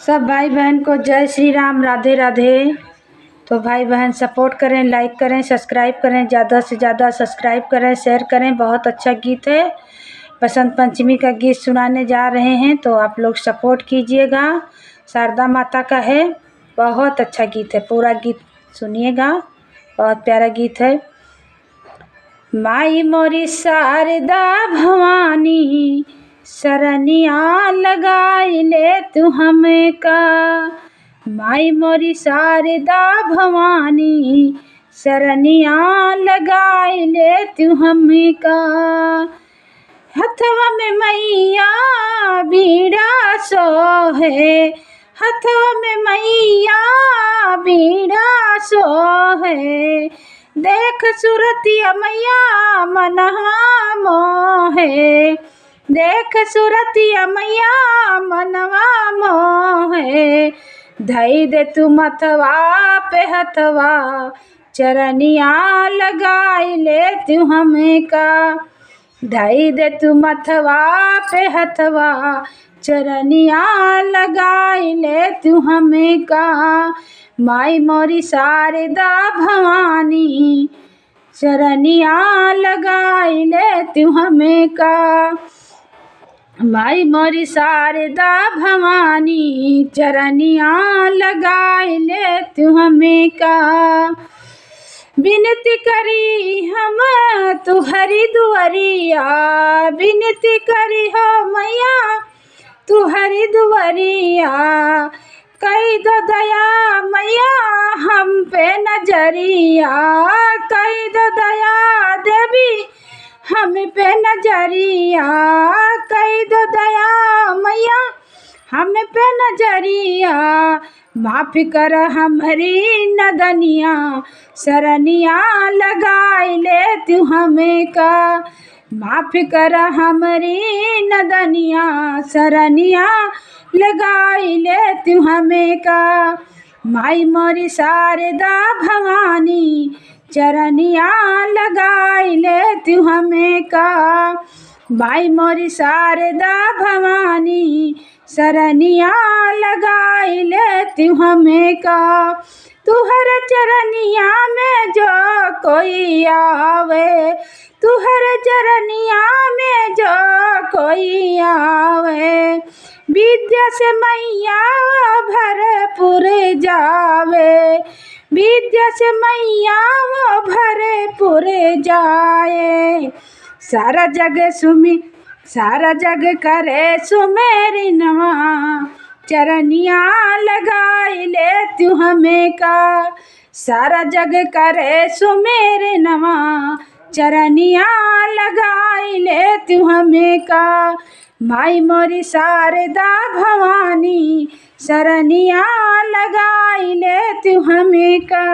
सब भाई बहन को जय श्री राम, राधे राधे। तो भाई बहन सपोर्ट करें, लाइक करें, सब्सक्राइब करें, ज़्यादा से ज़्यादा सब्सक्राइब करें, शेयर करें। बहुत अच्छा गीत है, बसंत पंचमी का गीत सुनाने जा रहे हैं, तो आप लोग सपोर्ट कीजिएगा। शारदा माता का है, बहुत अच्छा गीत है, पूरा गीत सुनिएगा, बहुत प्यारा गीत है। माई मोरी शारदा भवानी, शरणिया लगाई ले तू हमें का। माई मोरी शारदा भवानी, शरणिया लगाई ले तू हमें का। हथवा में मैया बीड़ा सोहे, हथवा में मैया बीड़ा सोहे। देख सुरतिया मैया मनवा मोहे, देख सुरतिया मैया मनवा मोहे। धई दे तू मथवा पे हथवा, चरनिया लगाई ले तू हमें का। धई दे तू मथवा पे हथवा, चरनिया लगाई ले तू हमें का। माई मोरी शारदा भवानी, चरनिया लगाई ले तू हमें का। माई मोरी शारदा भवानी, चरनिया लगाई ले तू हमें का। विनती करी हम तुहरी दुआरिया, विनती करी हो मैया तुहरी दुआरिया। कई दो दया मैया हम पे नजरिया, कई दो दया देवी हम पे नजरिया। कई दो दया मैया हम पे नजरिया। माफ़ कर हमारी नदनिया, शरणिया लगाई ले तू हमें का। माफ़ कर हमारी नदनिया, शरणिया लगाई ले तू हमें का। माई मोरी शारदा भवानी, चरनिया लगाई ले तू हमें का। माई मोरी शारदा भवानी, शरणिया लगाई ले तू हमें का। तुहर चरनिया में जो कोई आवे, तुहर चरनिया में जो कोई आवे। विद्या से मैया भरपूर जावे, विद्या से मैया भरपूर जाए। सारा जग करे सुमेरी नवा, चरनिया लगाई ले तू हमें का। सारा जग करे सुमेरे नवा, चरनिया लगाई ले तू हमें का। माई मोरी शारदा भवानी, शरणिया लगाई ले तू हमें का।